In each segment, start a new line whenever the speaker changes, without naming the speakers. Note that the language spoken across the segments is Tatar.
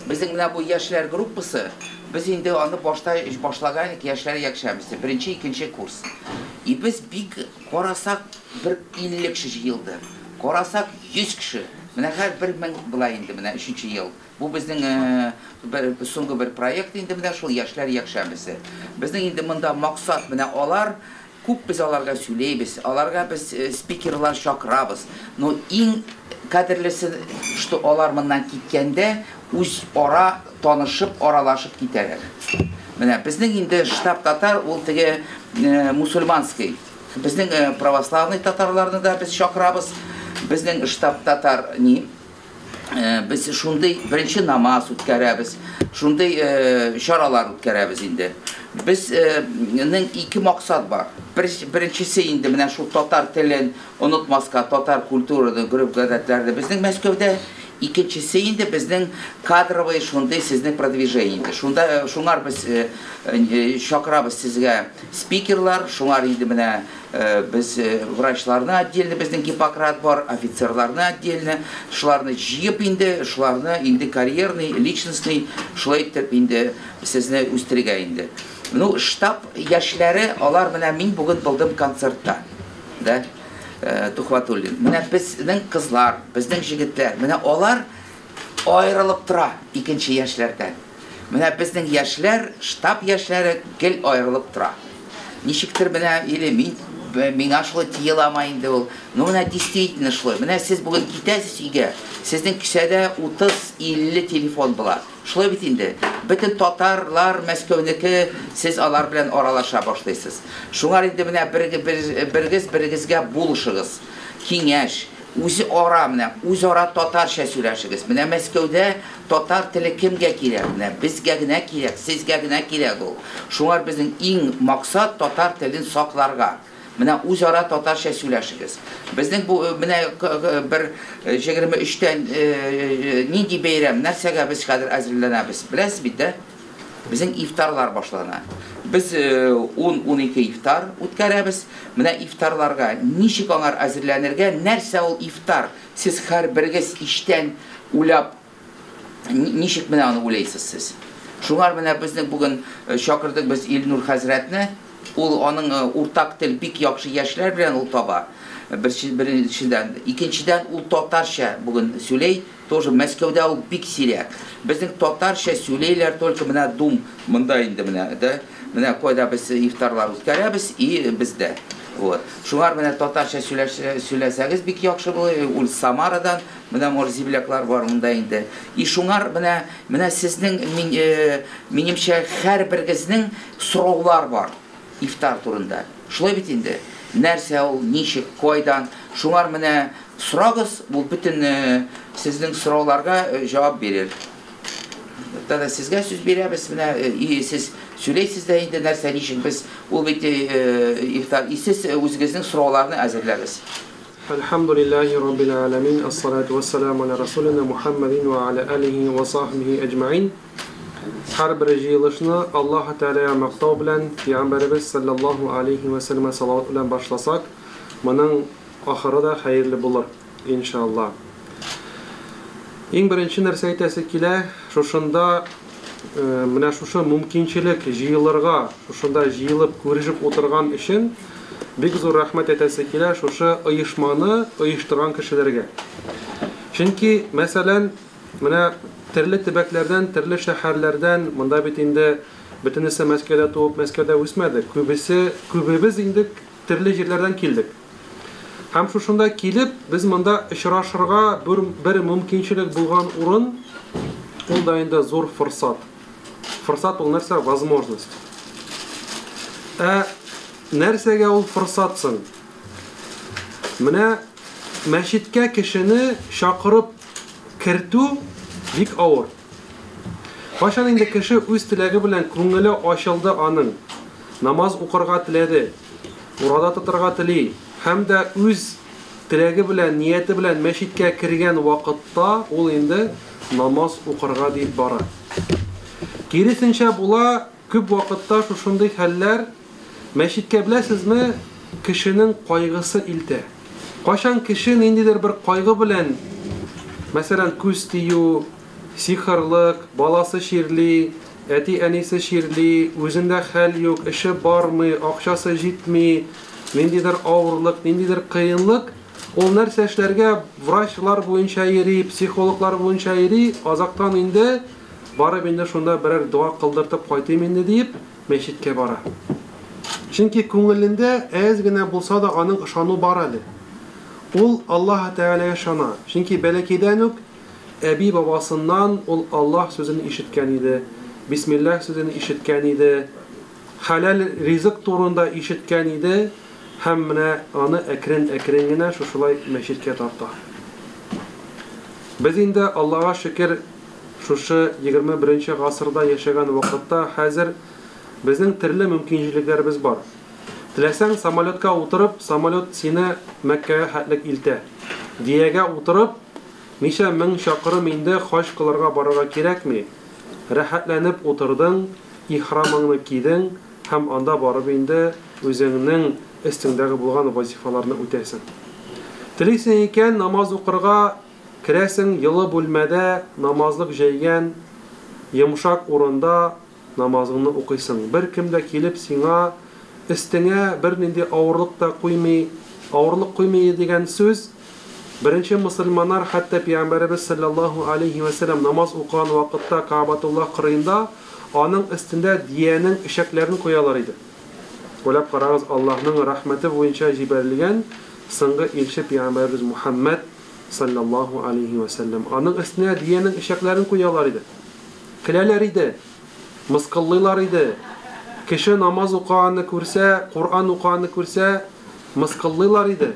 Bizning менә bu яшьләр группасы, biz инде аны башлаган яшьләр якшәмисе, беренче, икенче курс. И без бик карасак 50 кеше җыелды. Карасак 100 кеше. Менә һәр 1000 була инде менә 3нче ел. Бу безнең соңгы бер проект инде менә шул яшьләр якшәмисе. Безнең инде монда максат менә алар күп biz аларга сөйләйбез, аларга biz спикерлар чакырабыз. Но иң кадерлесе, что алар моннан киткәндә үз ара танышып, аралашып китәләр. Менә безнең инде штаб татар ул теге мусульманский. Безнең православный татарларны да без чакырабыз. Безнең штаб татар ни? Biz шундый беренче намаз үткәрәбез. Шундый чаралар үткәрәбез инде. Безнең ике максат бар. Беренчесе инде менә шул татар телен онытмаска, татар культураны, груп гадәтләрне безнең Мәскәүдә. Икенчесе инде безнең кадровый шундый сезнең продвижение. Шуңар без чакырабыз сезгә спикерлар, шуңар инде менә biz врачларны отдельно безнең Гиппократ бар, офицерларны отдельно, шуларны җыеп инде, шуларны инде карьерный, личностный, шулай итеп инде сезне үстерергә инде. Ну, штаб яшьләре, алар менә мин бүген булдым концертта. Да? Тухватуллин. Менә безнең кызлар, безнең җегетләр, менә алар аерылып тора икенче яшьләрдән. Менә безнең яшьләр, штаб яшьләре гел аерылып тора. Ничектер менә или миңа шулай тыелама инде ул. Ну менә действительно шулай. Менә сез бүген китәсез өйгә. Сезнең кисәдә 30-50 телефон була. Шулай бит инде. Бөтен татарлар Мәскәүнеке, сез алар белән аралаша башлыйсыз. Шуңар инде менә берегезгә булышыгыз. Киңәш, үзе ара менә, үз ара татарча сөйләшегез. Менә Мәскәүдә татар теле кемгә кирәк? Менә безгә генә кирәк, сезгә генә кирәк ул. Шуңар безнең иң максат татар телен сакларга. Менә үз ара татарча сөйләшегез. Безнең бу менә бер 23-тән нинди бәйрәм, нәрсәгә без хәзер әзерләнәбез? Беләсез бит, дә? Безнең ифтарлар башлана. Без 10-12 ифтар үткәрәбез. Менә ифтарларга ничек аңар әзерләнергә, нәрсә ул ифтар? Сез һәр берегез иштән уйлап ничек менә аны уйлайсыз сез? Шуңар менә безнең бүген чакырдык без Илнур хәзрәтне. Ул аның уртак тел бик яхшы яшьләр белән ул таба. Беренчедән, икенчедән ул татарча бүген сөйләй, тоже Мәскәүдә ул бик сирәк. Безнең татарча сөйләйләр только менә дум монда инде менә, да? Менә кайда без ифтарлар үткәрәбез и бездә. Вот. Шуңар менә татарча сөйләсәгез бик яхшы булыр. Ул Самарадан менә морзибляклар бар монда инде. И шуңар менә сезнең минемчә һәр берегезнең сораулар бар. Ифтар турында. Шулай бит инде. Нәрсә ул, ничек, кайдан? Шуңар менә сорагыз, бу бөтен сезнең сорауларга җавап бирер. Тәдә сезгә сүз бирәбез менә, и сез сөйләйсез дә инде нәрсә ничек без ул бит ифтар. И сез үзегезнең сорауларны әзерләгез.
Elhamdülillahi Rabbil alamin. As-salatu was-salamu ala rasulina Muhammedin ve ala alihi ve sahbihi ecmaîn. Her bir yığılışını Allah-u Teala'ya maqtav bilen Peygamberimiz sallallahu aleyhi ve selleme salavat bilen başlasak, bunun ahırı da hayırlı bulur inşallah. En birinci нәрсә әйтәсе килә, шушында менә шушы мөмкинчелек җыелырга, шушында җыелып күрешеп утырган өчен бик зур рәхмәт әйтәсе килә шушы оешманы оештырган кешеләргә. Чөнки, мәсәлән, менә төрле төбәкләрдән, төрле шәһәрләрдән, монда бит инде бөтенесе Мәскәүдә туып, Мәскәүдә үсмәдек. Күбебез инде төрле җирләрдән килдек. Һәм шушында килеп, без монда очрашырга бер мөмкинчелек булган урын, ул да инде зур форсат. Форсат ул нәрсә? Возможность. Нәрсәгә ул форсатсын? Менә мәчеткә кешене чакырып кертү бик авыр. Кашан инде кеше үз теләге белән күңеле ачылды аның, намаз укырга теләде, урада тотырга тели, һәм дә үз теләге белән, нияте белән мәчеткә кергән вакытта ул инде намаз укырга дип бара. Киресенчә була, күп вакытта шушындый хәлләр мәчеткә беләсезме, кешенең кайгысы илтә. Кашан кеше ниндидер бер кайгы белән, мәсәлән, күз тию, sihirlik, balası şirli, eti enisi şirli, özünde hal yok, işi barmı, akşası jitmi, nindidir ağırlık, nindidir kıyınlık, ol нәрсәшләргә врачлар буенча йөри, психологлар буенча йөри, азактан инде барып инде шунда берәр дуа кылдыртып кайтыйм инде дип мәчеткә бара. Чөнки күңелендә әз генә булса да аның ышану бар әле. Ул Аллаһ Тәгаләгә ышана. Чөнки бәләкәйдән үк әби бабасыннан ул Аллаһ сүзен ишеткән иде, бисмиллаһ сүзен ишеткән иде, халал ризык турында ишеткән иде. Һәм менә аны әкрен генә шушылай мәчеткә тарта. Без инде Аллаһка шөкер шушы 21-нче гасырда яшәгән вакытта хәзер безнең төрле мөмкинлекләребез бар. Теләсәң самолетка утырып, самолет сине Мәккәгә хәтлек илтә. Диягә утырып, ничә мең чакрым инде хаҗ кылырга барырга кирәкми. Рәхәтләнеп утырдың, ихрамыңны кидең һәм анда барып инде үзеңнең өстеңдәге булган вазифаларны үтәсең. Телисең икән намаз укырга керәсең, йылы бүлмәдә намазлык җәйгән йомшак урында намазыңны укыйсың. Бер кем дә килеп сиңа өстеңә бер нинди авырлык та куймый, авырлык куймый дигән сүз. Беренче мусульманнар хәтта Пәйгамбәрбез саллаллаһу алейхи ва саллям намаз укыган вакытта Каабатуллаһ кырыенда аның өстендә диянең ишәкләрен куялар иде. Уйлап карагыз, Аллаһның рәхмәте буенча җибәрелгән соңгы илче Пәйгамбәрбез Мухаммад саллаллаһу алейхи ва саллям аның өстенә диянең ишәкләрен куялар иде. Көләләр иде, мыскыллыйлар иде. Кеше намаз укыганны күрсә, Кур'ан укыганны күрсә, мыскыллыйлар иде.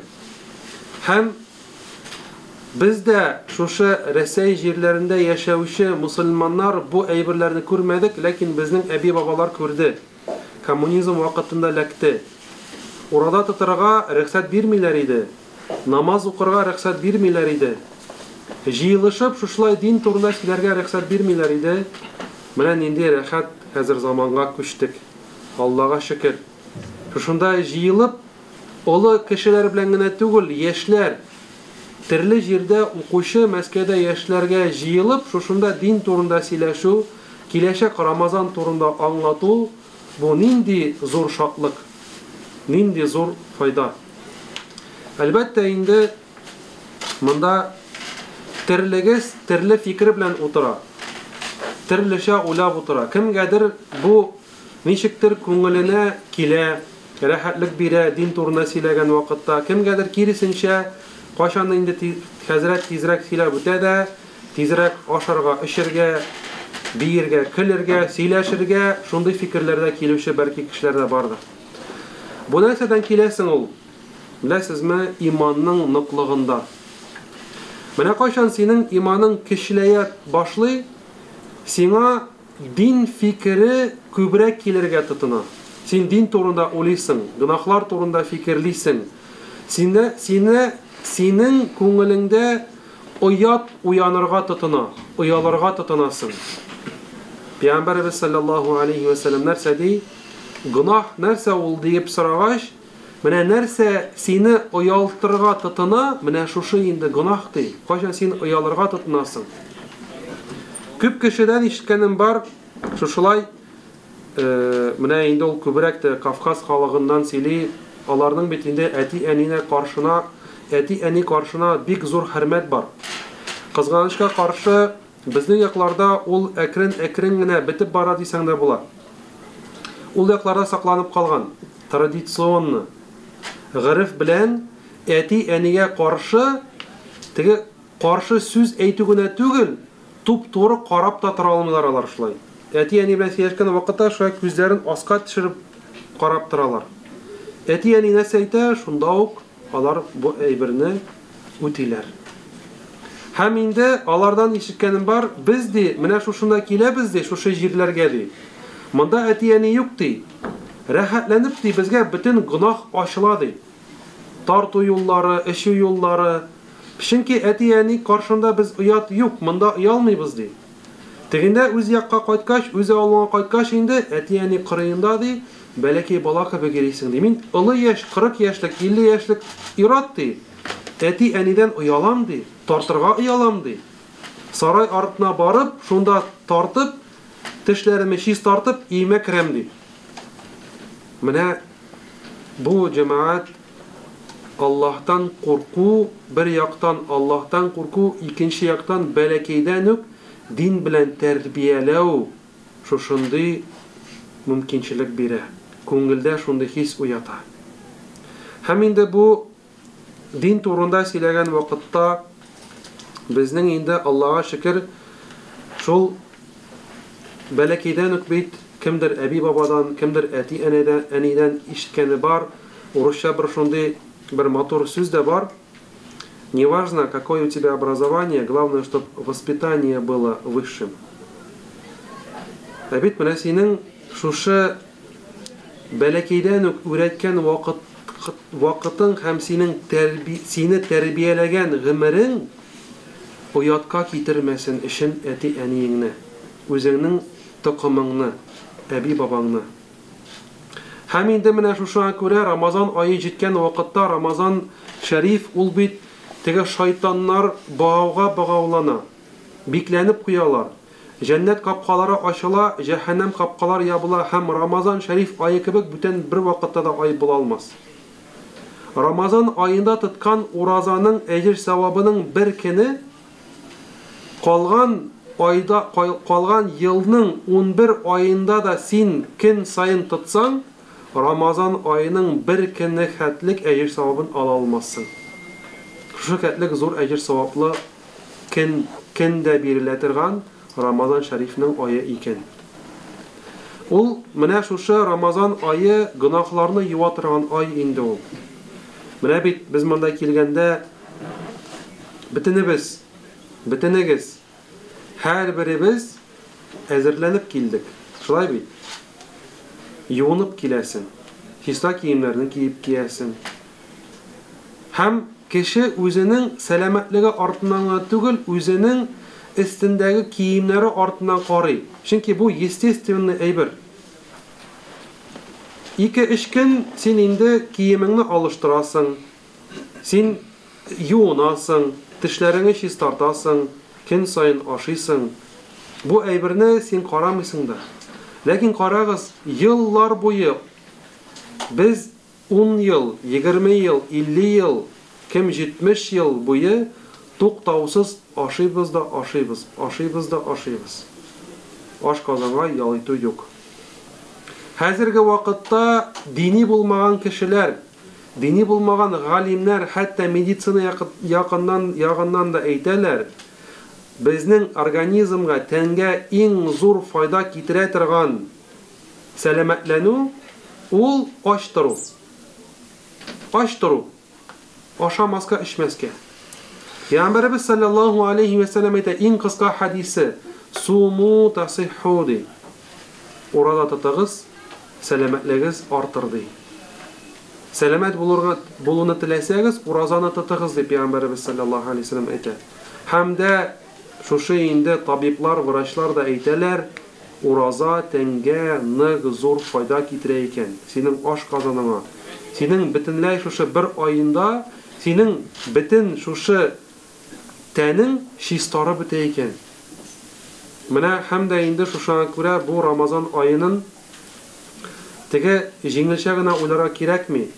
Һәм biz дә шушы Рәсәй җирләрендә яшәүче мусульманнар бу әйберләрне күрмәдек, ләкин безнең әби бабалар күрде. Коммунизм вакытында ләкте. Урада тотырга рөхсәт бирмиләр иде. Намаз укырга рөхсәт бирмиләр иде. Җыелышып шушлай дин турында сөйләргә рөхсәт бирмиләр иде. Менә нинди рәхәт хәзер заманга күчтек. Аллаһка шөкер. Шушында җыелып, олы кешеләр белән генә түгел, яшьләр төрле җирдә укучы Мәскәүдә яшьләргә җыелып, шушында дин турында сөйләшү, киләчәк Рамазан турында аңлату, бу нинди зур шатлык, нинди зур файда. Әлбәттә инде монда төрлегез төрле фикер белән утыра. Төрлечә уйлап утыра. Кемгәдер бу ничектер күңеленә килә, рәхәтлек бирә дин турында сөйләгән вакытта, кемгәдер киресенчә кашан инде хәзрәт тизрәк сөйләп үтә дә, тизрәк ашарга, эчәргә, биергә, көлергә, сөйләшергә, шундый фикерләрдә килүче бәлки кешеләр дә бардыр. Бу нәрсәдән киләсең ул? Беләсезме, иманның ныклыгында. Менә кайчан синең иманың кичләя башлый, сиңа дин фикере күбрәк килергә тотына. Син дин турында уйлыйсың, гынахлар турында фикерлисең. Синең күңелеңдә оят уянырга тотына, уялырга тотынасың. Пәйгамбәрбез саллаллаһу алейхи ва саллям нәрсә ди? Гынах нәрсә ул дип сорагач, менә нәрсә сине оялтырга тотына, менә шушы инде гынах ди. Кайчан син оялырга тотынасың? Күп кешедән ишеткәнем бар, шушылай менә инде ул күбрәк тә Кавказ халыгыннан сөйли, аларның бит инде әти-әни каршына бик зур хөрмәт бар. Кызганычка каршы безнең якларда ул әкрен генә битеп бара дисәң дә була. Ул якларда сакланып калган традиционны гыриф белән әти-әнигә каршы теге каршы сүз әйтү генә түгел, туп-туры карап та тора алмыйлар алар шулай. Әти-әни белән сөйләшкән вакытта шулай күзләрен аска төшереп карап торалар. Әти-әни нәрсә әйтә, шунда ук алар бу әйберне үтиләр. Һәм инде алардан ишеткәнем бар, без ди, менә шушында киләбез ди, шушы җирләргә ди. Монда әти-әни юк ди. Рәхәтләнеп ди, безгә бөтен гынах ачыла ди. Тарту юллары, эшү юллары. Чөнки әти-әни каршында без уят юк, монда уялмыйбыз ди. Тегендә үз якка кайткач, үз авылына кайткач инде әти-әни кырыенда ди, бәләкәй бала кебек йөрисең ди. Мин олы яшь, 40 яшьлек, 50 яшьлек ират ди. Әти-әнидән уялам ди, тартырга уялам ди. Сарай артына барып, шунда тартып, тешләремне чиз тартып, өемә керәм ди. Менә бу җәмәгать Аллаһтан курку, бер яктан Аллаһтан курку, икенче яктан бәләкәйдән үк дин белән тәрбияләү шушындый мөмкинчелек бирә. Күңелдә шундый хис уята. Һәм инде бу дин турында сөйләгән вакытта безнең инде Аллаһка шөкер шул бәләкәйдән үк бит кемдер әби бабадан, кемдер әти әнидән ишеткәне бар. Урысча бер шундый бер матур сүз дә бар. Неважно, какое у тебя образование, главное, чтобы воспитание было высшим. Ә бит менә синең шушы бәләкәйдән үк үрәткән вакытың һәм сине тәрбияләгән гомерең оятка китермәсен өчен әти-әниеңне, үзеңнең токымыңны, әби-бабаңны. Һәм инде менә шушыга күрә Рамазан айы җиткән вакытта Рамазан шәриф ул бит теге шайтаннар багаулана, бикләнеп куялар. Җәннәт капкалары ачыла, җәһәннәм капкалары ябыла һәм Рамазан шәриф айы кебек бүтән бер вакытта да ай була алмас. Рамазан айында тоткан уразаның әҗер савабының бер көне калган елның 11 айында да син көн сайын тотсаң, Рамазан айының бер көне хәтлек әҗер савабын ала алмассың. Шушы хәтлек зур әҗер саваплы көндә бирелә торган Рамазан шәрифнең айы икән. Ул менә шушы Рамазан айы гынахларны юа торган ай инде ул. Менә бит без монда килгәндә бөтенегез һәрберебез әзерләнеп килдек. Шулай бит. Юынып киләсең. Чиста киемнәрне киеп киясең. Һәм кеше үзенең сәламәтлеге артыннан түгел, үзенең өстендәге киемнәре артыннан карый. Чөнки бу естественный әйбер. 2-3 көн син инде киемеңне алыштырасың. Син юынасың, тешләреңне чист тартасың, көн сайын ашыйсың. Бу әйберне син карамыйсың да. Ләкин карагыз, еллар буе без 10 ел, 20 ел, 50 ел, кем 70 ел буе туктаусыз ашыйбыз да ашыйбыз. Ашказанга ял итү юк. Хәзерге вакытта дини булмаган кешеләр, дини булмаган галимнәр, хәтта медицина ягыннан да әйтәләр, безнең организмга, тәнгә иң зур файда китерә торган сәламәтләнү ул аштыру. Ашамаска, эчмәскә. Пәйгамбәрбез саллаллаһу алейхи ва саллям әйтә, иң кыска хадисе: "Суму тасихху" ди. Урада тотыгыз, сәламәтлегез артыр ди. Сәламәт булуны теләсәгез, уразаны тотыгыз ди Пәйгамбәрбез саллаллаһу алейхи ва саллям әйтә. Һәм дә шушы инде табиблар, врачлар да әйтәләр, ураза тәнгә нык зур файда китерә икән. Синең ашказаныңа, синең бөтенләй шушы бер айында, синең бөтен шушы тәнең чистары бетә икән. Менә һәм дә инде шушыга күрә бу Рамазан айының теге җиңелчә генә уйларга кирәкми.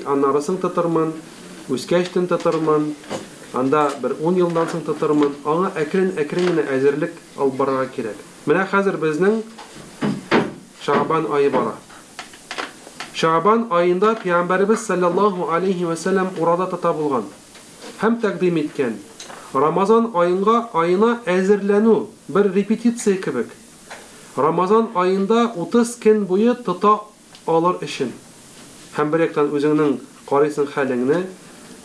Аннарысын тотырмын, үскәчтен тотырмын, анда бер 10 елдан соң тотырмын. Аңа әкрен генә әзерлек алып барырга кирәк. Менә хәзер безнең Шабан айы бара. Шабан айында Пәйгамбәрбез саллаллаһу алейхи ва саллям урада тота булган һәм тәкъдим иткән. Рамазан айына әзерләнү, бер репетиция кебек. Рамазан айында 30 көн буе тота алыр өчен. Һәм бер яктан үзеңнең карыйсың хәлеңне.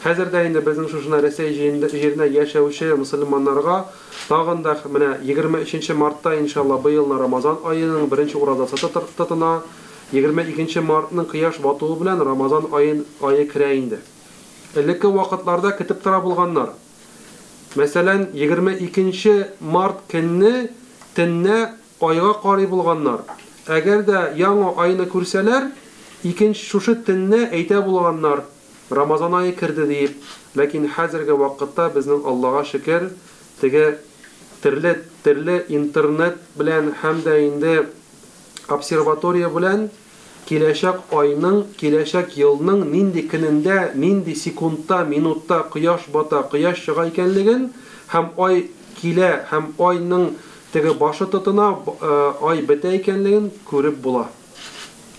Хәзердә инде безнең шушына Рәсәй җирендә яшәүче мөселманнарга тагын да менә 23 мартта иншалла быелны Рамазан айының беренче уразасы тотына. 22 мартның кояш батуы белән Рамазан айы керә инде. Элекке вакытларда көтеп тора булганнар. Мәсәлән, 22 март көнне төнне айга карый булганнар. Әгәр дә яңа айны күрсәләр, икенче шушы төнне әйтә булганнар, Рамазан айы керде дип. Ләкин хәзерге вакытта безнең Аллаһка шөкер, теге Төрле интернет белән һәм дә инде обсерватория белән киләчәк айның, киләчәк елның нинди көнендә, нинди секундта, минутта кояш бата, кояш чыга икәнлеген һәм ай килә, һәм айның теге башы тотына, ай бетә икәнлеген күреп була.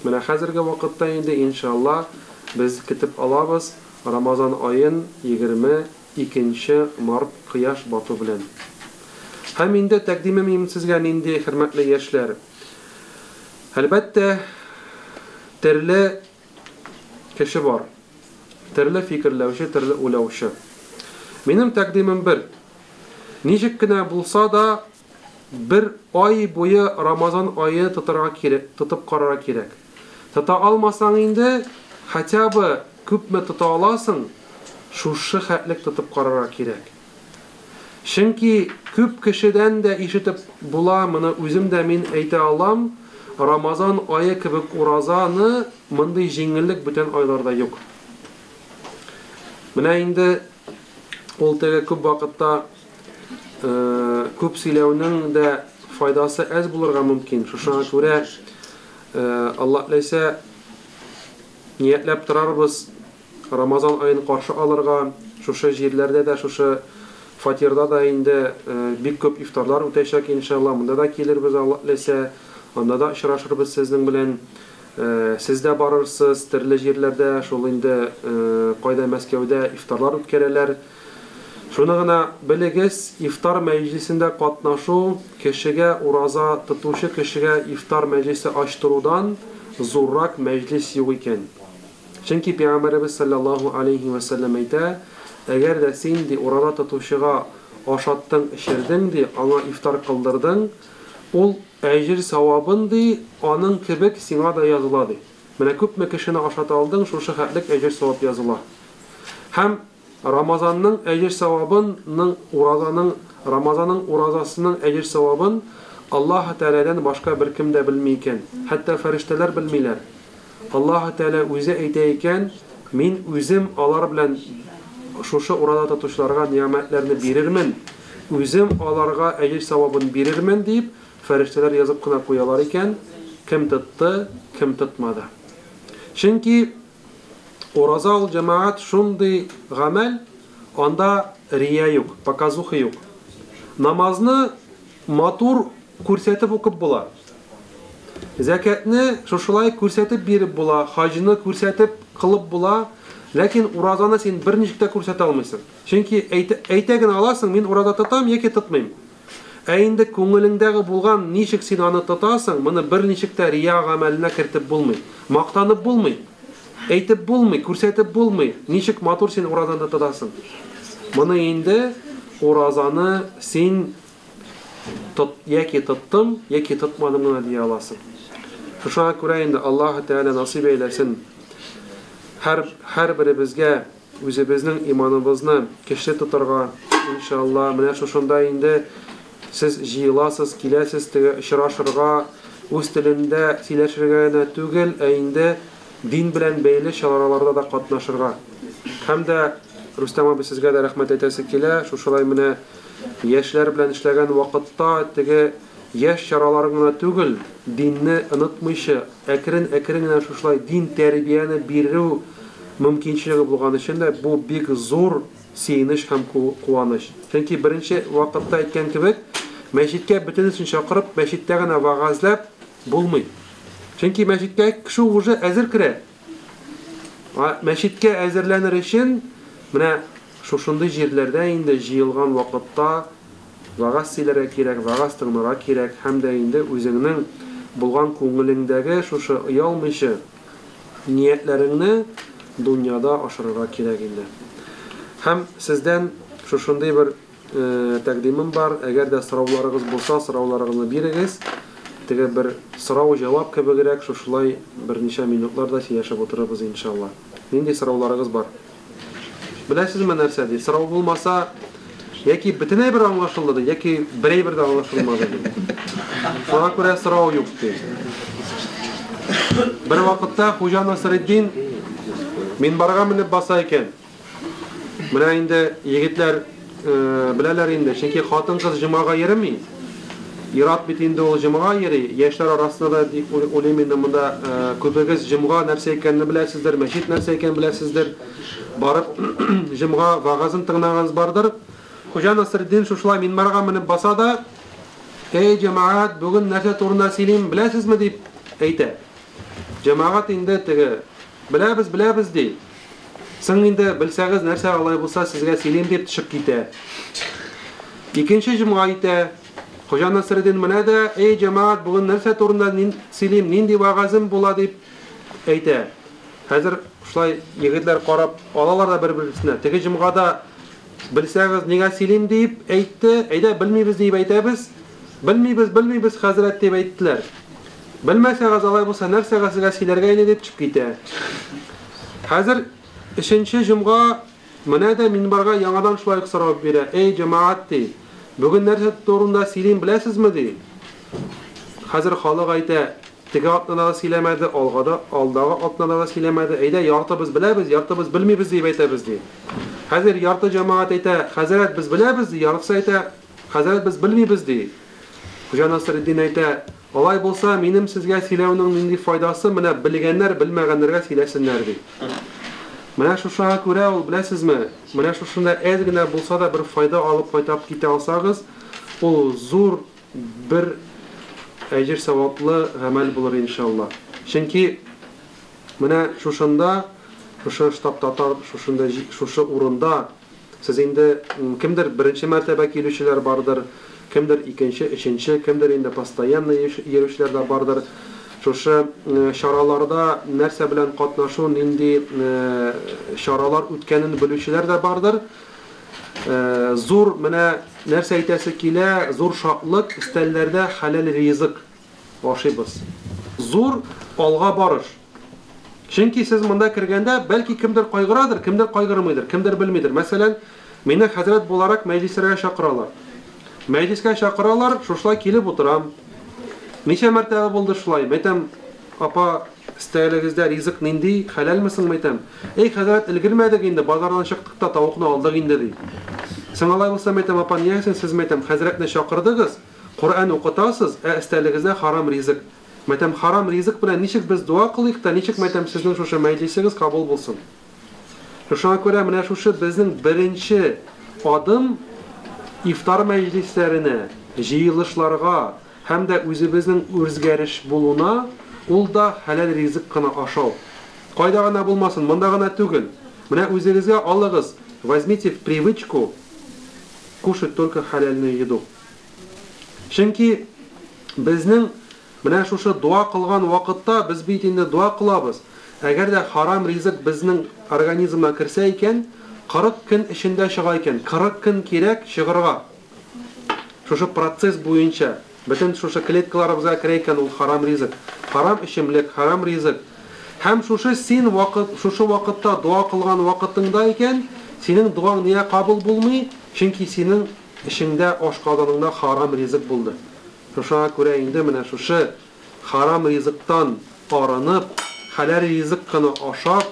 Менә хәзерге вакытта инде иншалла без көтеп алабыз Рамазан айын 22 март кояш бату белән. Һәм инде тәкъдимем сезгә нинди хөрмәтле яшьләр. Әлбәттә төрле кеше бар. Төрле фикерләүче, төрле уйлаучы. Минем тәкъдимем бер. Ничек кенә булса да бер ай буе Рамазан айы тотып карарга кирәк. Тота алмасаң инде, хотя бы күпме тота аласың, шушы хәтлек тотып карарга кирәк. Чөнки күп кешедән дә ишетеп була, моны үзем дә мин әйтә алам, Рамазан айы кебек уразаны мондый җиңеллек бүтән айларда юк. Менә инде ул теге күп вакытта күп сөйләүнең дә файдасы әз булырга мөмкин. Шуңа күрә Аллаһ ләйсә ниятләп торарбыз Рамазан айын каршы алырга, шушы җирләрдә дә, шушы фатирда да инде бик күп ифтарлар үтәчәк иншалла. Монда да килербез Аллаһ ләйсә. Анда да очрашырбыз сезнең белән. Сез дә барырсыз төрле җирләрдә, шул инде кайда Мәскәүдә ифтарлар үткәрәләр. Шуны гына белегез, ифтар мәҗлисендә катнашу кешегә, ураза тотучы кешегә ифтар мәҗлисе ачтырудан зуррак мәҗлис юк икән. Чөнки Пәйгамбәрбез саллаллаһу алейхи ва саллям әйтә, әгәр дә син ди ураза тотучыга ашаттың, эчердең ди, аңа ифтар кылдырдың, ул әҗир савабын ди, аның кебек сиңа да языла ди. Менә күпме кешене ашата алдың, шушы хәтлек әҗир савап языла. Һәм Рамазанның әҗир савабының, Рамазанның уразасының әҗир савабын Аллаһ Тәгаләдән башка беркем дә белми икән. Хәтта фәрештәләр белмиләр. Аллаһ Тәгалә үзе әйтә икән, мин үзем алар белән шушы ураза тотучыларга ниямәтләрне бирермен, үзем аларга әҗир савабын бирермен дип фәрештәләр язып кына куялар икән, кем тотты, кем тотмады. Чөнки ураза ул җәмәгать шундый гамәл, анда рия юк, показуха юк. Намазны матур күрсәтеп укып була. Закатны шушылай күрсәтеп биреп була, хаҗны күрсәтеп кылып була, ләкин уразаны син берничек тә күрсәтә алмыйсың. Чөнки әйтә генә аласың, мин ураза тотам яки тотмыйм. Ә инде күңелеңдәге булган ничек син аны тотасың, моны берничек тә рия гамәленә кертеп булмый. Мактанып булмый. Әйтеп булмый, күрсәтеп булмый. Ничек матур син уразаны тотасың. Моны инде уразаны син яки тоттым, яки тотмадым гына дия аласың. Шуңа күрә инде Аллаһ Тәгалә насыйп әйләсен. Һәр беребезгә үзебезнең иманыбызны көчле тотарга иншалла. Менә шушында инде сез җыеласыз, киләсез, теге очрашырга, үз телендә сөйләшергә генә түгел, ә инде дин белән бәйле чараларда да катнашырга. Һәм дә Рустам абый сезгә дә рәхмәт әйтәсе килә. Шушылай менә яшьләр белән эшләгән вакытта теге яшь чаралар гына түгел, динне онытмыйча, әкрен-әкрен генә шушылай дин тәрбияне бирү мөмкинчелеге булган өчен дә бу бик зур сөенеч һәм куаныч. Чөнки беренче вакытта әйткән кебек, мәчеткә бөтенесен чакырып, мәчеттә генә вагазлап булмый. Чөнки мәчеткә кеше уже әзер керә. Мәчеткә әзерләнер өчен менә шушындый җирләрдә инде җыелган вакытта вагаз сөйләргә кирәк, вагаз тыңларга кирәк, һәм дә инде үзеңнең булган күңелеңдәге шушы оялмыйча ниятләреңне дөньяда ашырырга кирәк инде. Һәм сездән шушындый бер тәкъдимем бар. Әгәр дә сорауларыгыз булса, сорауларыгызны бирегез. Теге бер сорау-җавап кебегрәк шушылай берничә минутларда сөйләшеп утырабыз иншалла. Нинди сорауларыгыз бар? Беләсезме нәрсә ди? Сорау булмаса, яки бөтенләй бер аңлашылды, яки берәй бер дә аңлашылмады ди. Шуңа күрә сорау юк ди. Бер вакытта Хуҗа Насретдин минбарга менеп баса икән. Менә инде егетләр беләләр инде, чөнки хатын-кыз җомага йөрми. Ират бит инде ул җомага йөри. Яшьләр арасында да дип уйлыйм инде монда күбегез җомга нәрсә икәнне беләсездер, мәчет нәрсә икәнен беләсездер. Барып җомга вагазын тыңлаганыз бардыр. Хуҗа Насретдин шушылай минбарга менеп баса да, "Эй җәмәгать, бүген нәрсә турында сөйлим беләсезме?" дип әйтә. Җәмәгать инде теге беләбез ди. Соң инде белсәгез нәрсә алай булса сезгә сөйлим дип төшеп китә. Икенче җомга әйтә. Хуҗа Насретдин менә дә, "Эй җәмәгать, бүген нәрсә турында сөйлим, нинди вагазым була" дип әйтә. Хәзер шулай егетләр карап алалар да бер-берсенә. Теге җомгада белсәгез нигә сөйлим дип әйтте, әйдә белмибез дип әйтәбез. Белмибез хәзрәт дип әйттеләр. Белмәсәгез алай булса нәрсәгә сезгә сөйләргә иде дип чыгып китә. Хәзер 3нче җомга менә дә минбарга яңадан шулай сорап бирә. "Эй җәмәгать ди, бүген нәрсә турында сөйлим беләсезме?" ди. Хәзер халык әйтә, теге атнада сөйләмәде, алдагы атнада сөйләмәде. Әйдә яртыбыз беләбез, яртыбыз белмибез дип әйтәбез ди. Хәзер ярты җәмәгать әйтә, "Хәзрәт без беләбез" ди, яртысы әйтә, "Хәзрәт без белмибез" ди. Хуҗа Насретдин әйтә, "Алай булса минем сезгә сөйләүнең нинди файдасы, менә белгәннәр белмәгәннәргә сөйләсеннәр" ди. Менә шушага күрә ул беләсезме? Менә шушында әз генә булса да бер файда алып кайтып китә алсагыз, ул зур бер әҗр саваплы гамәл булыр иншалла. Чөнки менә шушында, шушы штабта, шушы урында сез инде кемдер беренче мәртәбә килүчеләр бардыр, кемдер икенче, өченче, кемдер инде постоянно йөрүчеләр дә бардыр. Шушы шараларда нәрсә белән катнашу, нинди шаралар үткәнен белүчеләр дә бардыр. Зур менә нәрсә әйтәсе килә, зур шатлык, истәлләрдә хәләл ризык ашыйбыз. Зур алга барыш. Чөнки сез монда кергәндә бәлки кемдер кайгырадыр, кемдер кайгырмыйдыр, кемдер белмидер. Мәсәлән, мине хәзрәт буларак мәҗлисләргә чакыралар. Мәҗлискә чакыралар, шушылай килеп утырам. Ничә мәртәбә булды шулай. Мәйтәм, "Апа, истәлегездә ризык нинди, хәләлмесең?" мәйтәм. "Эй хәзрәт, өлгермәдек инде, базардан чыктык та тавыкны алдык инде" ди. Соң алай булса мәйтәм, "Апа, нигә сез мәйтәм хәзрәтне чакырдыгыз, Коръән укытасыз, истәлегездә харам ризык." Мәйтәм, "Харам ризык белән ничек без дуа кылыйк та, ничек мәйтәм сезнең шушы мәҗлисегез кабул булсын?" Шуңа күрә менә шушы безнең беренче адым ифтар мәҗлисләренә, җыелышларга һәм дә үзебезнең үзгәреш булуна, ул да хәләл ризык кына ашау. Кайда гына булмасын, монда гына түгел. Менә үзегезгә алыгыз, возьмите в привычку кушать только халяльную еду. Чөнки безнең менә шушы дуа кылган вакытта без бит инде дуа кылабыз. Әгәр дә харам ризык безнең организмга керсә икән, 40 көн эчендә чыга икән. 40 көн кирәк чыгырга. Шушы процесс буенча бөтен шушы клеткаларыбызга керә икән ул харам ризык. Харам ичемлек, харам ризык. Һәм шушы син шушы вакытта дуа кылган вакытыңда икән, синең дуаң нигә кабул булмый? Чөнки синең эшеңдә ашкаданыңда харам ризык булды. Шуңа күрә инде менә шушы харам ризыктан арынып, хәләл ризык кына ашап,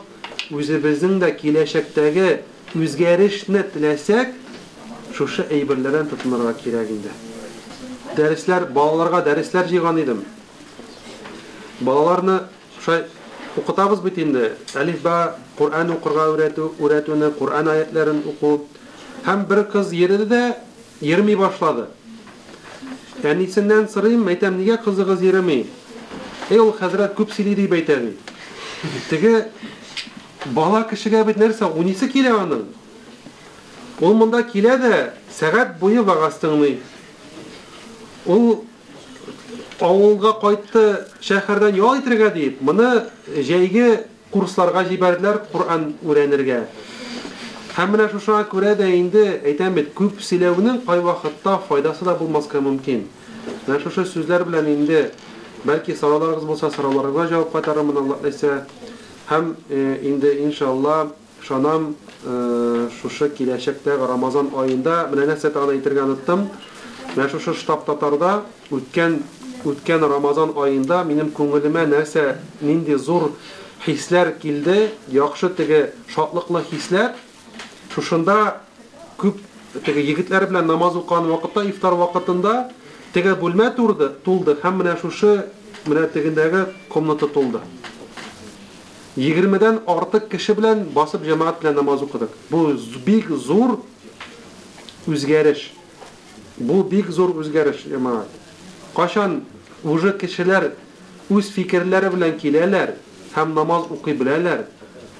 үзебезнең дә киләчәктәге үзгәрешне теләсәк, шушы әйберләрдән тотынырга кирәк инде. Дәресләр, балаларга дәресләр җыйган идем. Балаларны шулай укытабыз бит инде. Әлиф-ба, Коръән укырга өйрәтүне, Коръән аятларын уку. Һәм бер кыз йөрде дә йөрми башлады. Әнисеннән сорыйм, әйтәм, нигә кызыгыз йөрми? Ул хәзрәт күп сөйли дип әйтә. Теге бала кешегә бит нәрсә, унисе килә аның. Ул монда килә дә сәгать буе вагаз тыңлый. Ул авылга кайтты, шәһәрдән ял итәргә дип, моны җәйге курсларга җибәрделәр Коръән өйрәнергә. Һәм менә шуңа күрә дә инде әйтәм бит, күп сөйләүнең кай вакытта файдасы да булмаска мөмкин. Менә шушы сүзләр белән инде бәлки сорауларыгыз булса, сорауларыгызга җавап кайтарырмын Аллаһ теләсә. Һәм инде иншалла шанам шушы киләчәктәге Рамазан аенда менә нәрсә тагын әйтергә оныттым. Менә шушы штаб татарда үткән Рамазан аенда минем күңелемә нәрсә, нинди зур хисләр килде, яхшы теге шатлыклы хисләр. Шушында күп tege yigitler bilen namaz okuyan vakitte iftar vakitinde tege bölme tuldu. Hem mene şuşu mene tegindeki komnata tuldu. 20'den artık kişi bilen basıp cemaat bilen namaz okuduk. Bu büyük zor özgeriş. Bu büyük zor özgeriş cemaat. Kaçan ucu kişiler öz fikirleri bilen kilerler, hem namaz okuyabilirler.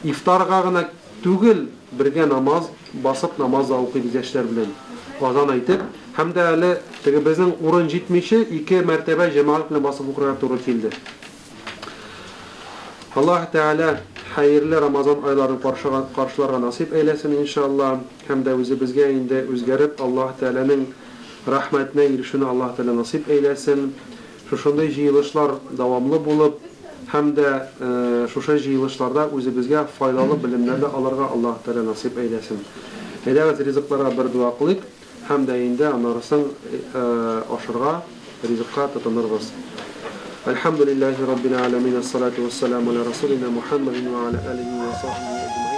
İftarga gına tügül birge namaz basıp namaz okuyabilirler bilen. Azan aytıp, hem de öyle bizim urun jitmişi 2 mertebe cemaat bilen basıp okuyarak doğru kildi. Allah Teala hayırlı Ramazan aylarını karşılarına nasip eylesin inşallah. Hem de özü bizge indi özgerip Allah Teala'nın rahmetine erişini Allah Teala nasip eylesin. Şuşunday jıyılışlar davamlı bulup hem de şuşa jıyılışlarda özü bizge faydalı bilimlerle alırga Allah Teala nasip eylesin. Evet rizıklara bir dua kılıp hem de indi anarısın aşırga rizıkka tutunuruz. Elhamdülillahi Rabbil alemin. Esselatu vesselamu ala Resulina Muhammedin ve ala alihi ve sahbihi ecmaîn.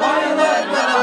Bayılır